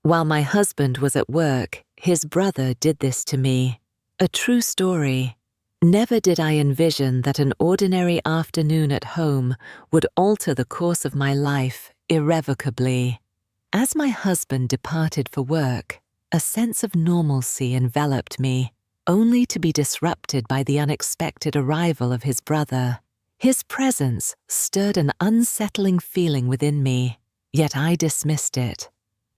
While my husband was at work, his brother did this to me. A true story. Never did I envision that an ordinary afternoon at home would alter the course of my life irrevocably. As my husband departed for work, a sense of normalcy enveloped me, only to be disrupted by the unexpected arrival of his brother. His presence stirred an unsettling feeling within me, yet I dismissed it.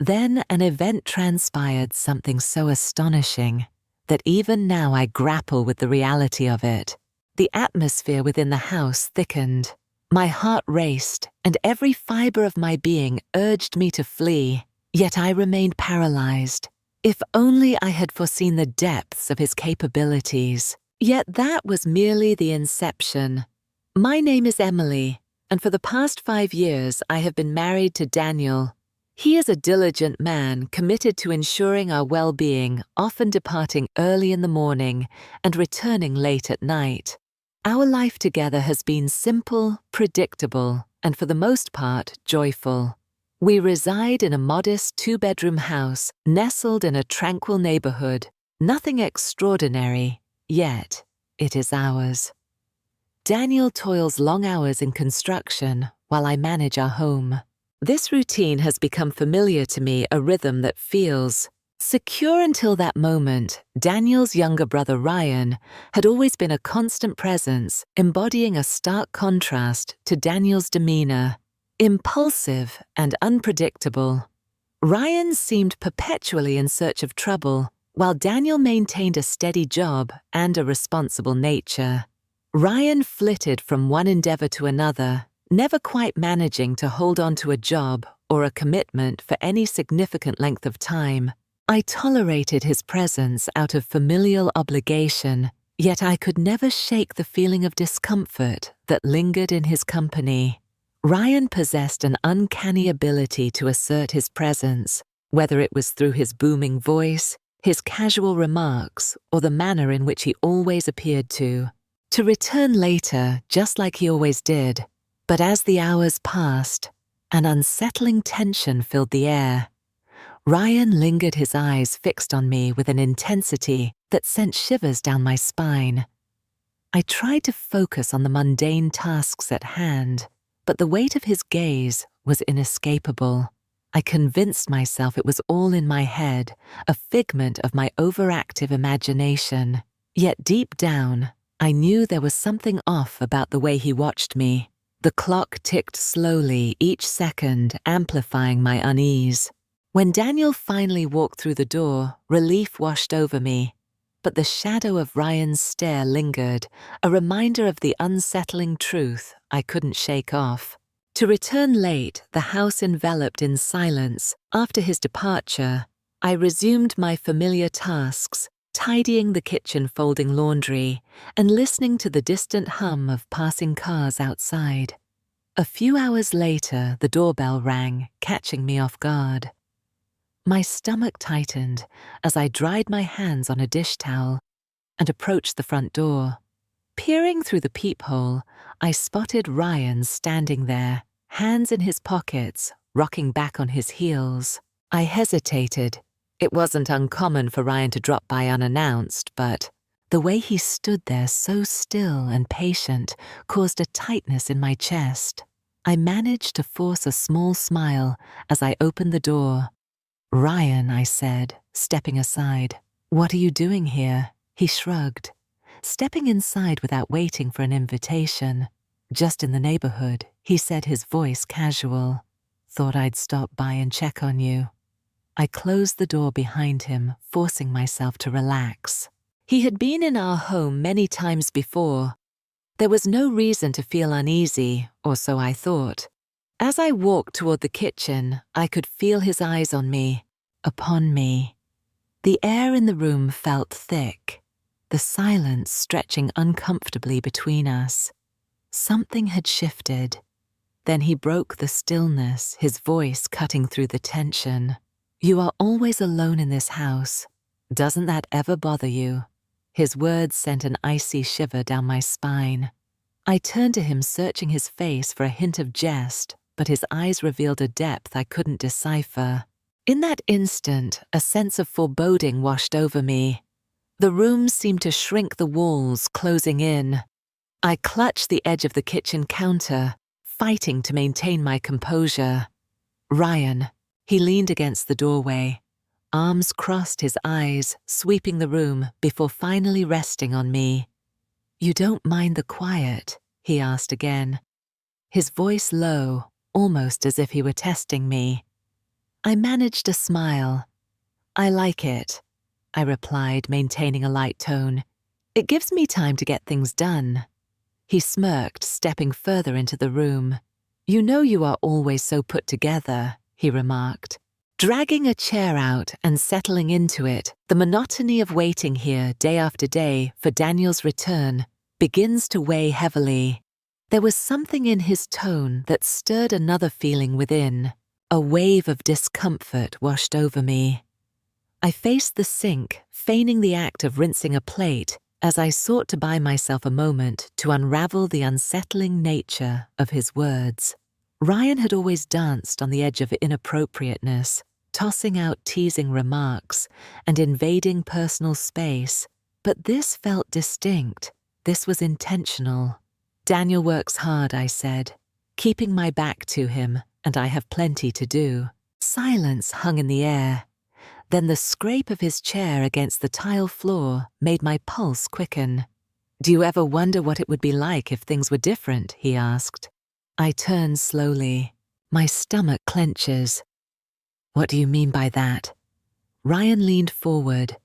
Then an event transpired, something so astonishing that even now I grapple with the reality of it. The atmosphere within the house thickened. My heart raced, and every fiber of my being urged me to flee, yet I remained paralyzed. If only I had foreseen the depths of his capabilities. Yet that was merely the inception. My name is Emily, and for the past 5 years I have been married to Daniel. He is a diligent man committed to ensuring our well-being, often departing early in the morning and returning late at night. Our life together has been simple, predictable, and for the most part, joyful. We reside in a modest 2-bedroom house nestled in a tranquil neighborhood. Nothing extraordinary, yet it is ours. Daniel toils long hours in construction while I manage our home. This routine has become familiar to me, a rhythm that feels secure. Until that moment, Daniel's younger brother Ryan had always been a constant presence, embodying a stark contrast to Daniel's demeanor. Impulsive and unpredictable, Ryan seemed perpetually in search of trouble, while Daniel maintained a steady job and a responsible nature. Ryan flitted from one endeavor to another, never quite managing to hold on to a job or a commitment for any significant length of time. I tolerated his presence out of familial obligation, yet I could never shake the feeling of discomfort that lingered in his company. Ryan possessed an uncanny ability to assert his presence, whether it was through his booming voice, his casual remarks, or the manner in which he always appeared to return later, just like he always did. But as the hours passed, an unsettling tension filled the air. Ryan lingered, his eyes fixed on me with an intensity that sent shivers down my spine. I tried to focus on the mundane tasks at hand, but the weight of his gaze was inescapable. I convinced myself it was all in my head, a figment of my overactive imagination. Yet deep down, I knew there was something off about the way he watched me. The clock ticked slowly, each second amplifying my unease. When Daniel finally walked through the door, relief washed over me. But the shadow of Ryan's stare lingered, a reminder of the unsettling truth I couldn't shake off. To return late, the house enveloped in silence. After his departure, I resumed my familiar tasks, tidying the kitchen, folding laundry, and listening to the distant hum of passing cars outside. A few hours later, the doorbell rang, catching me off guard. My stomach tightened as I dried my hands on a dish towel and approached the front door. Peering through the peephole, I spotted Ryan standing there, hands in his pockets, rocking back on his heels. I hesitated. It wasn't uncommon for Ryan to drop by unannounced, but the way he stood there so still and patient caused a tightness in my chest. I managed to force a small smile as I opened the door. "Ryan," I said, stepping aside. "What are you doing here?" He shrugged, stepping inside without waiting for an invitation. "Just in the neighborhood," he said, his voice casual. "Thought I'd stop by and check on you." I closed the door behind him, forcing myself to relax. He had been in our home many times before. There was no reason to feel uneasy, or so I thought. As I walked toward the kitchen, I could feel his eyes on me, upon me. The air in the room felt thick, the silence stretching uncomfortably between us. Something had shifted. Then he broke the stillness, his voice cutting through the tension. "You are always alone in this house. Doesn't that ever bother you?" His words sent an icy shiver down my spine. I turned to him, searching his face for a hint of jest, but his eyes revealed a depth I couldn't decipher. In that instant, a sense of foreboding washed over me. The room seemed to shrink, the walls closing in. I clutched the edge of the kitchen counter, fighting to maintain my composure. Ryan, he leaned against the doorway, arms crossed, his eyes sweeping the room before finally resting on me. "You don't mind the quiet?" he asked again, his voice low, almost as if he were testing me. I managed a smile. "I like it," I replied, maintaining a light tone. "It gives me time to get things done." He smirked, stepping further into the room. "You know you are always so put together," he remarked. Dragging a chair out and settling into it, the monotony of waiting here day after day for Daniel's return begins to weigh heavily. There was something in his tone that stirred another feeling within. A wave of discomfort washed over me. I faced the sink, feigning the act of rinsing a plate, as I sought to buy myself a moment to unravel the unsettling nature of his words. Ryan had always danced on the edge of inappropriateness, tossing out teasing remarks and invading personal space, but this felt distinct. This was intentional. "Daniel works hard," I said, keeping my back to him, "and I have plenty to do." Silence hung in the air. Then the scrape of his chair against the tile floor made my pulse quicken. "Do you ever wonder what it would be like if things were different?" he asked. I turned slowly. My stomach clenches. "What do you mean by that?" Ryan leaned forward,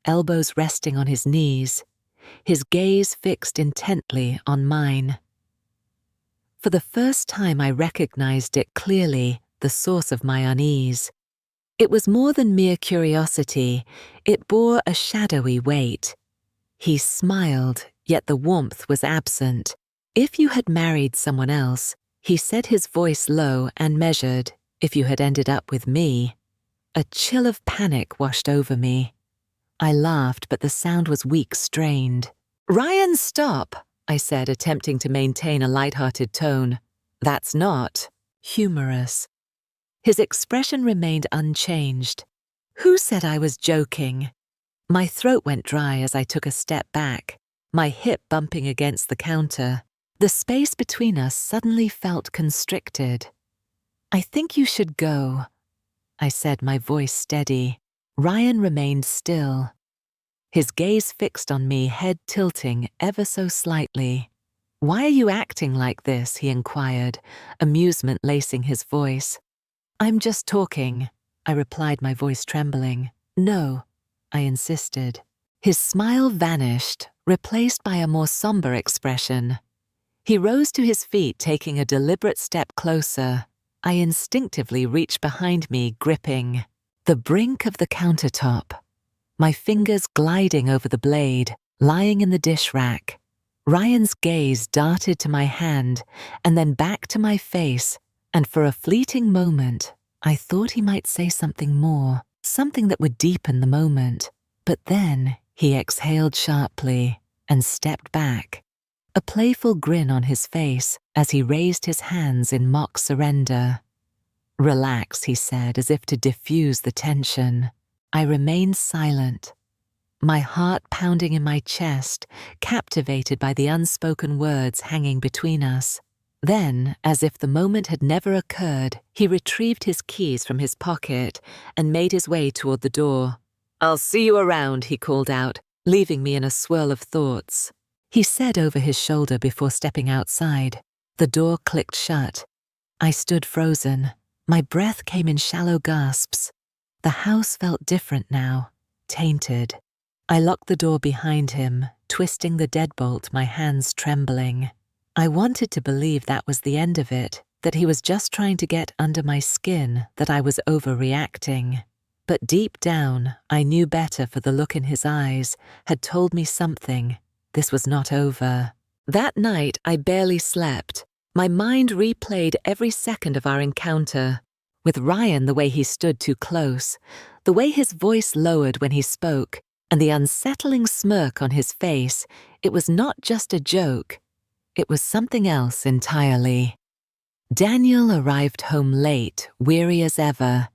elbows resting on his knees, his gaze fixed intently on mine. For the first time I recognized it clearly, the source of my unease. It was more than mere curiosity, it bore a shadowy weight. He smiled, yet the warmth was absent. "If you had married someone else," he said, his voice low and measured, "if you had ended up with me." A chill of panic washed over me. I laughed, but the sound was weak, strained. "Ryan, stop," I said, attempting to maintain a light-hearted tone. "That's not humorous." His expression remained unchanged. "Who said I was joking?" My throat went dry as I took a step back, my hip bumping against the counter. The space between us suddenly felt constricted. "I think you should go," I said, my voice steady. Ryan remained still, his gaze fixed on me, head tilting ever so slightly. "Why are you acting like this?" he inquired, amusement lacing his voice. "I'm just talking," I replied, my voice trembling. "No," I insisted. His smile vanished, replaced by a more somber expression. He rose to his feet, taking a deliberate step closer. I instinctively reached behind me, gripping the brink of the countertop, my fingers gliding over the blade, lying in the dish rack. Ryan's gaze darted to my hand and then back to my face, and for a fleeting moment, I thought he might say something more, something that would deepen the moment. But then he exhaled sharply and stepped back, a playful grin on his face as he raised his hands in mock surrender. "Relax," he said, as if to diffuse the tension. I remained silent, my heart pounding in my chest, captivated by the unspoken words hanging between us. Then, as if the moment had never occurred, he retrieved his keys from his pocket and made his way toward the door. "I'll see you around," he called out, leaving me in a swirl of thoughts. He said over his shoulder before stepping outside. The door clicked shut. I stood frozen. My breath came in shallow gasps. The house felt different now, tainted. I locked the door behind him, twisting the deadbolt, my hands trembling. I wanted to believe that was the end of it, that he was just trying to get under my skin, that I was overreacting. But deep down, I knew better, for the look in his eyes had told me something. This was not over. That night, I barely slept. My mind replayed every second of our encounter. With Ryan, the way he stood too close, the way his voice lowered when he spoke, and the unsettling smirk on his face. It was not just a joke. It was something else entirely. Daniel arrived home late, weary as ever.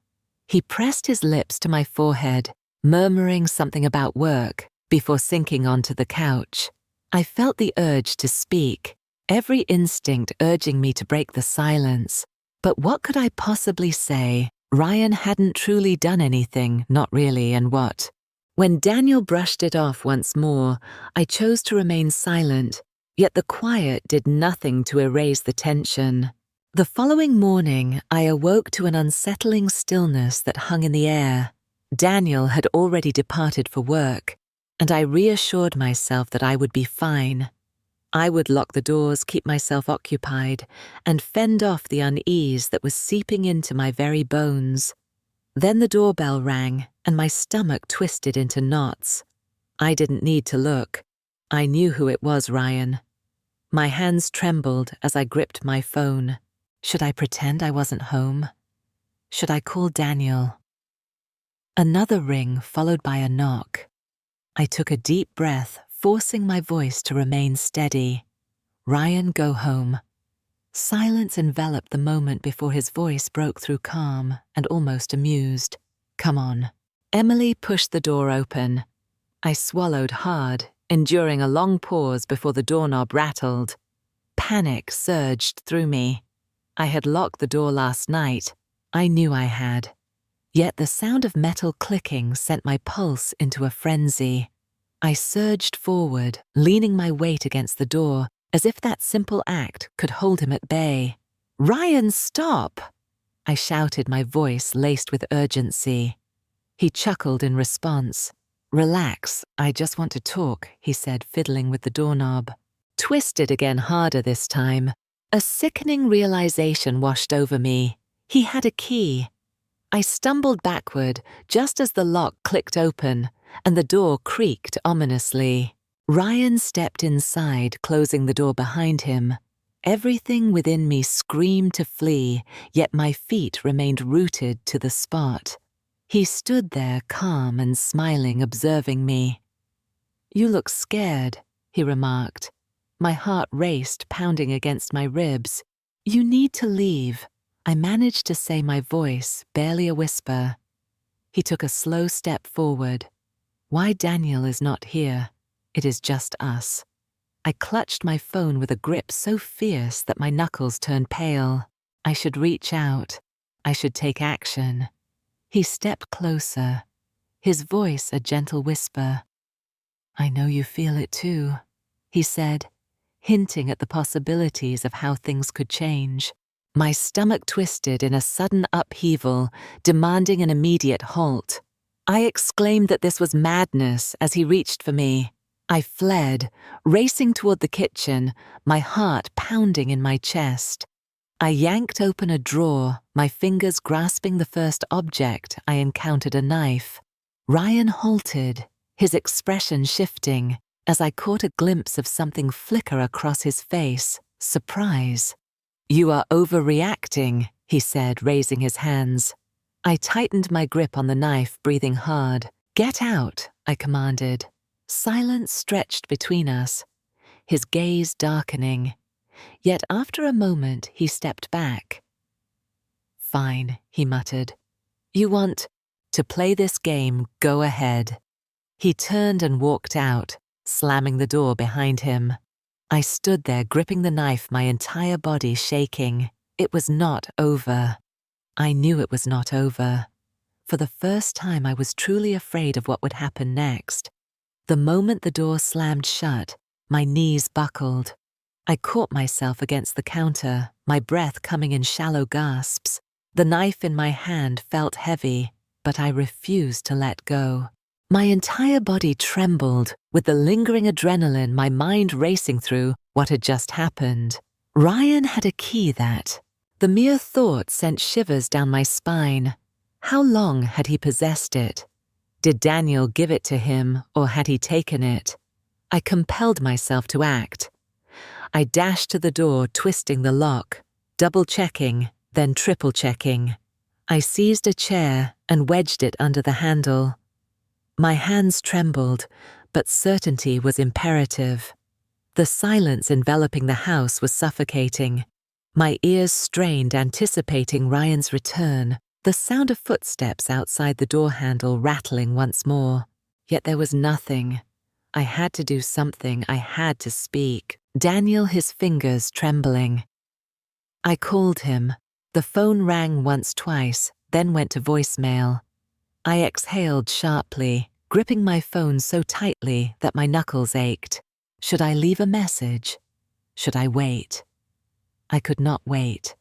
He pressed his lips to my forehead, murmuring something about work before sinking onto the couch. I felt the urge to speak, every instinct urging me to break the silence. But what could I possibly say? Ryan hadn't truly done anything, not really, and what? When Daniel brushed it off once more, I chose to remain silent, yet the quiet did nothing to erase the tension. The following morning, I awoke to an unsettling stillness that hung in the air. Daniel had already departed for work, and I reassured myself that I would be fine. I would lock the doors, keep myself occupied, and fend off the unease that was seeping into my very bones. Then the doorbell rang, and my stomach twisted into knots. I didn't need to look. I knew who it was, Ryan. My hands trembled as I gripped my phone. Should I pretend I wasn't home? Should I call Daniel? Another ring followed by a knock. I took a deep breath, forcing my voice to remain steady. Ryan, go home. Silence enveloped the moment before his voice broke through calm and almost amused. Come on. Emily pushed the door open. I swallowed hard, enduring a long pause before the doorknob rattled. Panic surged through me. I had locked the door last night. I knew I had. Yet the sound of metal clicking sent my pulse into a frenzy. I surged forward, leaning my weight against the door, as if that simple act could hold him at bay. Ryan, stop! I shouted, my voice laced with urgency. He chuckled in response. Relax, I just want to talk, he said, fiddling with the doorknob. Twisted again harder this time. A sickening realization washed over me. He had a key. I stumbled backward just as the lock clicked open and the door creaked ominously. Ryan stepped inside, closing the door behind him. Everything within me screamed to flee, yet my feet remained rooted to the spot. He stood there, calm and smiling, observing me. You look scared, he remarked. My heart raced, pounding against my ribs. You need to leave. I managed to say, my voice barely a whisper. He took a slow step forward. Why Daniel is not here. It is just us. I clutched my phone with a grip so fierce that my knuckles turned pale. I should reach out. I should take action. He stepped closer, his voice a gentle whisper. I know you feel it too, he said, hinting at the possibilities of how things could change. My stomach twisted in a sudden upheaval, demanding an immediate halt. I exclaimed that this was madness as he reached for me. I fled, racing toward the kitchen, my heart pounding in my chest. I yanked open a drawer, my fingers grasping the first object I encountered, a knife. Ryan halted, his expression shifting, as I caught a glimpse of something flicker across his face, surprise. You are overreacting, he said, raising his hands. I tightened my grip on the knife, breathing hard. Get out, I commanded. Silence stretched between us, his gaze darkening. Yet after a moment he stepped back. Fine, he muttered. You want to play this game, go ahead. He turned and walked out, slamming the door behind him. I stood there, gripping the knife, my entire body shaking. It was not over. I knew it was not over. For the first time I was truly afraid of what would happen next. The moment the door slammed shut, my knees buckled. I caught myself against the counter, my breath coming in shallow gasps. The knife in my hand felt heavy, but I refused to let go. My entire body trembled, with the lingering adrenaline, my mind racing through what had just happened. Ryan had a key that. The mere thought sent shivers down my spine. How long had he possessed it? Did Daniel give it to him, or had he taken it? I compelled myself to act. I dashed to the door, twisting the lock, double-checking, then triple-checking. I seized a chair and wedged it under the handle. My hands trembled, but certainty was imperative. The silence enveloping the house was suffocating. My ears strained, anticipating Ryan's return, The sound of footsteps outside the door handle rattling once more. Yet there was nothing. I had to do something. I had to speak. Daniel, his fingers trembling. I called him. The phone rang once, twice, then went to voicemail. I exhaled sharply, gripping my phone so tightly that my knuckles ached. Should I leave a message? Should I wait? I could not wait.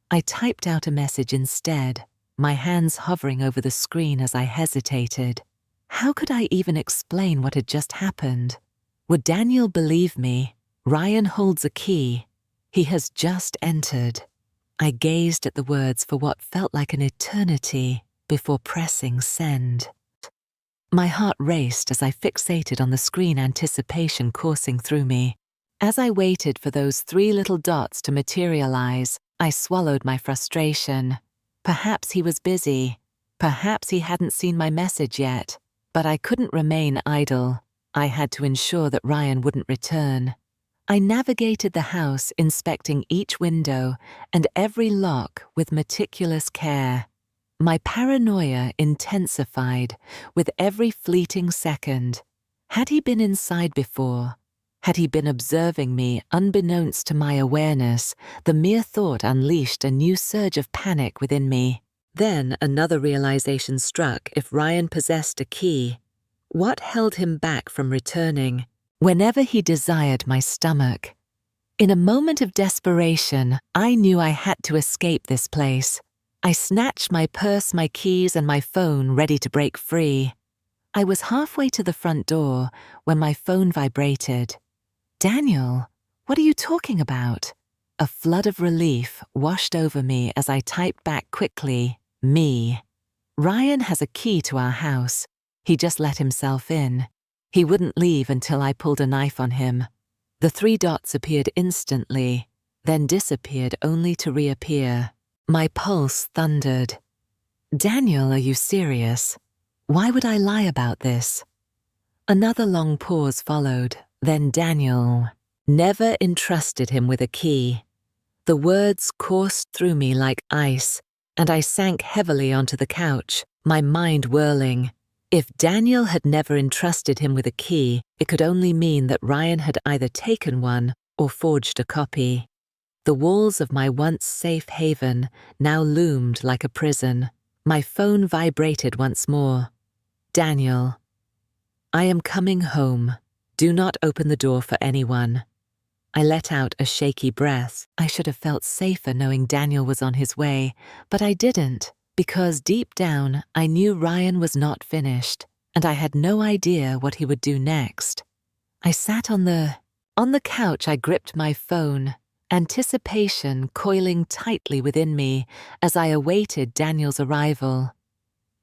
I typed out a message instead, my hands hovering over the screen as I hesitated. How could I even explain what had just happened? Would Daniel believe me? Ryan holds a key. He has just entered. I gazed at the words for what felt like an eternity before pressing send. My heart raced as I fixated on the screen, anticipation coursing through me. As I waited for those 3 little dots to materialize, I swallowed my frustration. Perhaps he was busy. Perhaps he hadn't seen my message yet. But I couldn't remain idle. I had to ensure that Ryan wouldn't return. I navigated the house, inspecting each window and every lock with meticulous care. My paranoia intensified with every fleeting second. Had he been inside before? Had he been observing me unbeknownst to my awareness? The mere thought unleashed a new surge of panic within me. Then another realization struck. If Ryan possessed a key, what held him back from returning whenever he desired my stomach? In a moment of desperation, I knew I had to escape this place. I snatched my purse, my keys, and my phone, ready to break free. I was halfway to the front door when my phone vibrated. Daniel, what are you talking about? A flood of relief washed over me as I typed back quickly, me. Ryan has a key to our house. He just let himself in. He wouldn't leave until I pulled a knife on him. The 3 dots appeared instantly, then disappeared only to reappear. My pulse thundered. Daniel, are you serious? Why would I lie about this? Another long pause followed. Then Daniel never entrusted him with a key. The words coursed through me like ice, and I sank heavily onto the couch, my mind whirling. If Daniel had never entrusted him with a key, it could only mean that Ryan had either taken one or forged a copy. The walls of my once safe haven now loomed like a prison. My phone vibrated once more. Daniel, I am coming home. Do not open the door for anyone. I let out a shaky breath. I should have felt safer knowing Daniel was on his way, but I didn't, because deep down I knew Ryan was not finished, and I had no idea what he would do next. I sat on the couch. I gripped my phone, anticipation coiling tightly within me as I awaited Daniel's arrival.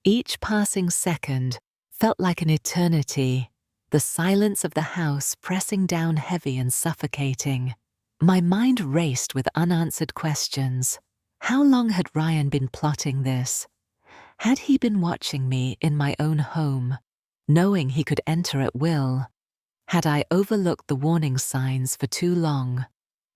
Each passing second felt like an eternity. The silence of the house pressing down heavy and suffocating. My mind raced with unanswered questions. How long had Ryan been plotting this? Had he been watching me in my own home, knowing he could enter at will? Had I overlooked the warning signs for too long?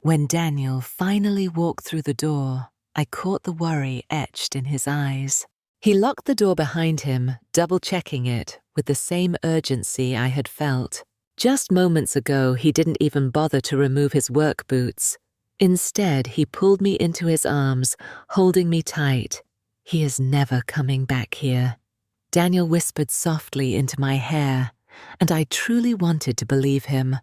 When Daniel finally walked through the door, I caught the worry etched in his eyes. He locked the door behind him, double-checking it with the same urgency I had felt. Just moments ago, he didn't even bother to remove his work boots. Instead, he pulled me into his arms, holding me tight. He is never coming back here. Daniel whispered softly into my hair, and I truly wanted to believe him.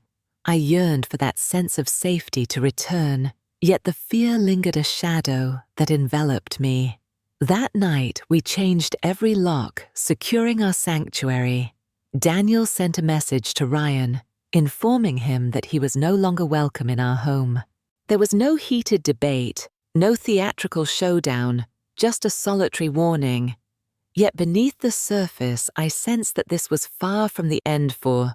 I yearned for that sense of safety to return, yet the fear lingered a shadow that enveloped me. That night, we changed every lock, securing our sanctuary. Daniel sent a message to Ryan, informing him that he was no longer welcome in our home. There was no heated debate, no theatrical showdown, just a solitary warning. Yet beneath the surface, I sensed that this was far from the end, for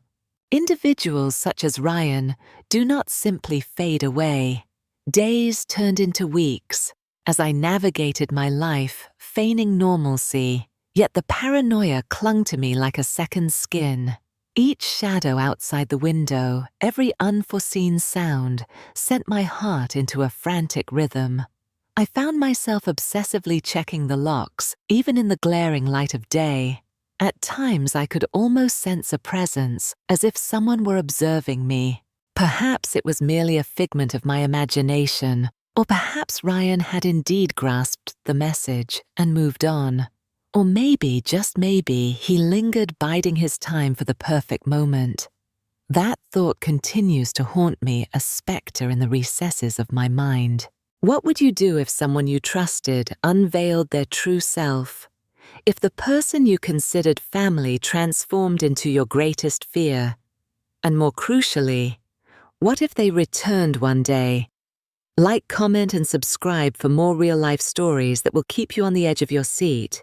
individuals such as Ryan do not simply fade away. Days turned into weeks. As I navigated my life, feigning normalcy, yet the paranoia clung to me like a second skin. Each shadow outside the window, every unforeseen sound, sent my heart into a frantic rhythm. I found myself obsessively checking the locks, even in the glaring light of day. At times I could almost sense a presence, as if someone were observing me. Perhaps it was merely a figment of my imagination, or perhaps Ryan had indeed grasped the message and moved on. Or maybe, just maybe, he lingered biding his time for the perfect moment. That thought continues to haunt me, a spectre in the recesses of my mind. What would you do if someone you trusted unveiled their true self? If the person you considered family transformed into your greatest fear? And more crucially, what if they returned one day? Like, comment, and subscribe for more real-life stories that will keep you on the edge of your seat.